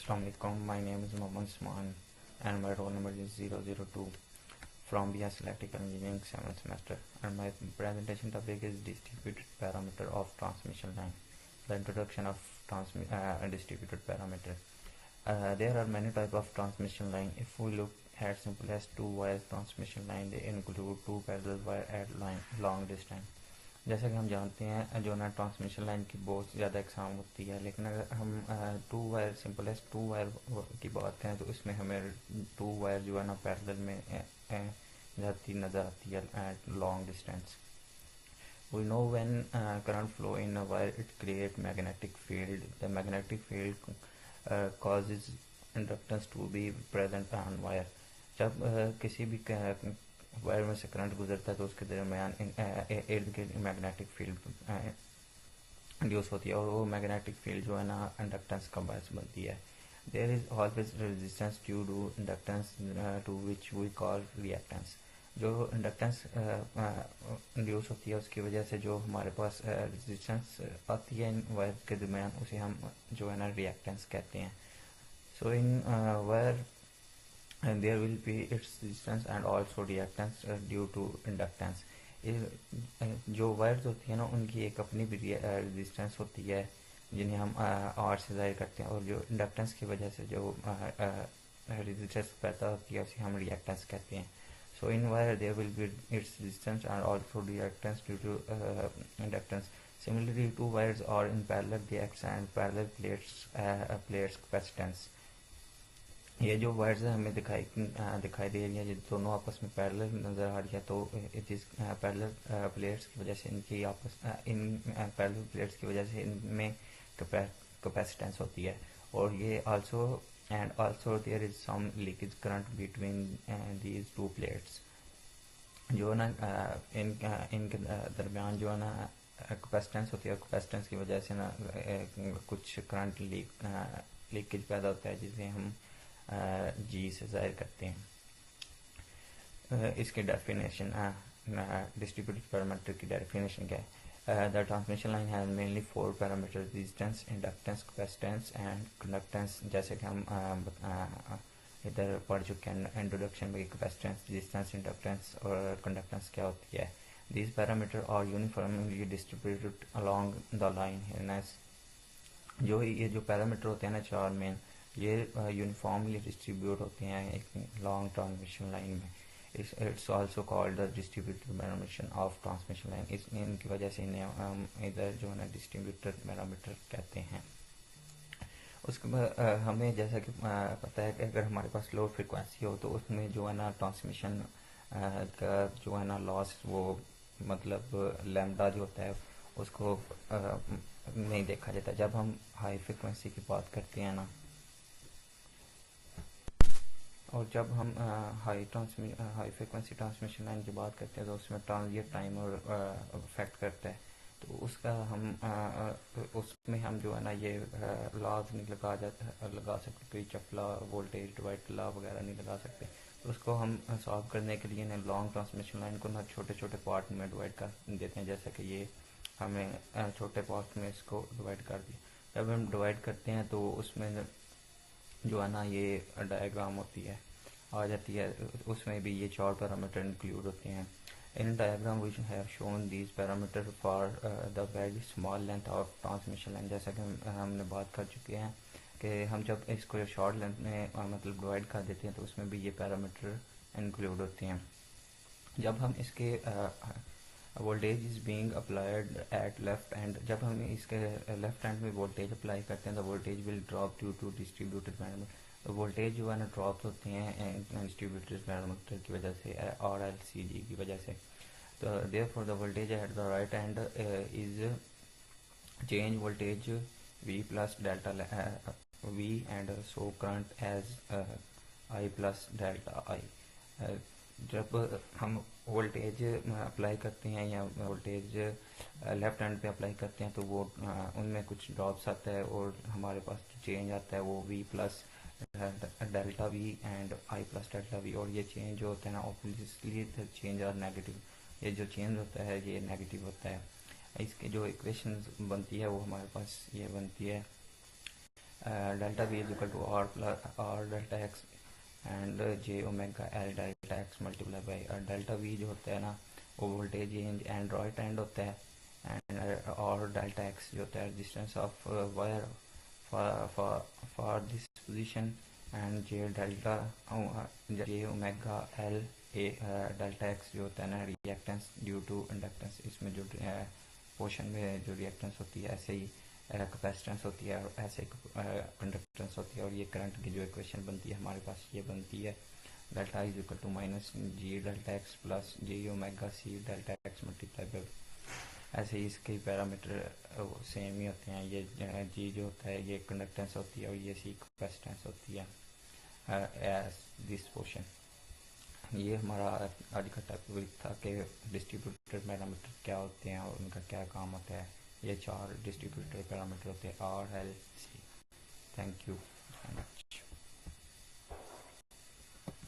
Assalamu alaikum. My name is Mohammad Usman and my roll number is 002 from BS Electrical Engineering 7th semester, and my presentation topic is distributed parameter of transmission line. The introduction of distributed parameter. There are many types of transmission line. If we look at simplest two wire transmission line, they include two parallel wire at line long distance. जैसा कि हम जानते हैं जो ना transmission line की बहुत ज़्यादा एग्जाम होती है, लेकिन अगर हम two wire simplest two wire की बात करें तो इसमें हमें टू वायर जो है ना पैरेलल में जाती नज़र आती है at long distance. We know when current flow in a wire, it create magnetic field. The magnetic field causes inductance to be present on wire. जब किसी भी वायर में से करंट गुजरता है तो उसके दरमियान इर्द गिर्द मैग्नेटिक फील्ड इंड्यूस होती है और वो मैग्नेटिक फील्ड जो है ना इंडक्टेंस का बायस बनती है. There is always resistance due to inductance to which we call reactance. जो इंडक्टेंस इंड्यूस होती है उसकी वजह से जो हमारे पास रेजिस्टेंस आती है इन वायर के दरमियान उसे हम जो है ना रिएक्टेंस कहते हैं. So in wire and there will be its resistance and also reactance due to inductance. जो वायर्स होती है ना उनकी एक अपनी भी रेजिस्टेंस होती है जिन्हें हम आर से जाहिर करते हैं, और जो इंडक्टेंस की वजह से जो रेजिस्टेंस पैदा होती है उसे हम रिएक्टेंस कहते हैं. So in wire there will be its resistance and also reactance due to inductance. Similarly, two wires are in parallel, they act and parallel plates capacitance. ये जो वायर्स हमें दिखाई दे रही है ये दोनों आपस में पैरेलल नज़र आ रही है, तो जिस पैरेलल प्लेट्स की वजह से इनकी इन पैरेलल प्लेट्स की वजह से इनमें कैपेसिटेंस होती है. और ये also there is some leakage current between these two plates. जो ना इनके दरमियान जो है ना कैपेसिटेंस होती है, और कैपेसिटेंस की वजह से ना कुछ करंट लीकेज पैदा होता है जिसे हम जी से जाहिर करते हैं. इसके डेफिनेशन डिस्ट्रीब्यूटेड पैरामीटर की डेफिनेशन क्या है? The transmission line has mainly four parameter: resistance, inductance, capacitance and conductance. जैसे कि हम इधर पढ़ चुके हैं इंट्रोडक्शन में कैपेसिटेंस, रेजिस्टेंस, इंडक्टेंस और कंडक्टेंस क्या होती है. These parameter are uniformly distributed along the line. जो ये जो पैरामीटर होते हैं ना चार मेन, ये यूनिफॉर्मली डिस्ट्रीब्यूट होते हैं एक लॉन्ग ट्रांसमिशन लाइन में. It's also called the distributed parameter of transmission line. इनकी वजह से इन्हें हम इधर जो है ना डिस्ट्रीब्यूटेड पैरामीटर कहते हैं. उसके बाद हमें जैसा कि पता है कि अगर हमारे पास लो फ्रिक्वेंसी हो तो उसमें जो है ना ट्रांसमिशन का जो है ना लॉस, वो मतलब लैम्डा जो होता है उसको नहीं देखा जाता. जब हम हाई फ्रिक्वेंसी की बात करते हैं ना, और जब हम हाई फ्रिक्वेंसी ट्रांसमिशन लाइन की बात करते हैं तो उसमें ट्रांजिट टाइम और इफेक्ट करता है, तो उसका उसमें हम जो है ना ये लॉज नहीं लगा सकते, कोई चपला वोल्टेज डिवाइड लॉ वगैरह नहीं लगा सकते. तो उसको हम सॉल्व करने के लिए ना लॉन्ग ट्रांसमिशन लाइन को ना छोटे छोटे पार्ट में डिवाइड कर देते हैं. जैसे कि ये हमें छोटे पार्ट में इसको डिवाइड कर दिया. जब हम डिवाइड करते हैं तो उसमें जो है ना ये डायग्राम होती है आ जाती है, उसमें भी ये चार पैरामीटर इंक्लूड होते हैं. In diagram we have shown these parameter for the very small length of transmission line. जैसा कि हमने बात कर चुके हैं कि हम जब इसको शॉर्ट लेंथ में मतलब डिवाइड कर देते हैं तो उसमें भी ये पैरामीटर इंक्लूड होते हैं. जब हम इसके voltage is being applied at left end, जब हम इसके लेफ्ट हैंड में वोल्टेज अप्लाई करते हैं तो voltage will drop due to distributed parameter. तो वोल्टेज जो है ना ड्रॉप होते हैं डिस्ट्रीब्यूटेड पैरामीटर की वजह से, और LCG की वजह से. तो therefore the voltage at the right hand is change voltage V plus delta V and so current as I plus delta I. जब हम वोल्टेज अप्लाई करते हैं या वोल्टेज लेफ्ट हैंड पे अप्लाई करते हैं तो वो उनमें कुछ ड्रॉप्स आता है और हमारे पास जो चेंज आता है वो V plus delta V and I plus delta V. और ये चेंज जो होता है ना obviously the change are negative. ये जो चेंज होता है ये नेगेटिव होता है. इसके जो इक्वेशन बनती है वो हमारे पास ये बनती है delta V is equal to R delta x and J omega L delta x multiply by delta V जो होता है ना वो voltage range and right hand होता है एंड और डेल्टा एक्स जो होता है resistance of wire for this position and J delta J omega L A delta x जो होता है ना रिएक्टेंस ड्यू टू इंडक्टेंस। इसमें जो पोर्शन में जो रिएक्टेंस होती है ऐसे ही कैपेसिटेंस होती है और ऐसे कंडक्टेंस होती है और ये करंट की जो इक्वेशन बनती है हमारे पास ये बनती है delta is equal to minus G delta x plus G omega C delta x multiply by. ऐसे ही इसके पैरामीटर सेम ही होते हैं। ये जी जो होता है ये कंडक्टेंस होती है और ये सी कैपेसिटेंस होती है एज दिस पोर्शन। ये हमारा आज का टॉपिक था कि डिस्ट्रीब्यूटेड पैरामीटर क्या होते हैं और उनका क्या काम होता है। ये 4 डिस्ट्रीब्यूटेड पैरामीटर होते हैं R L C. Thank you.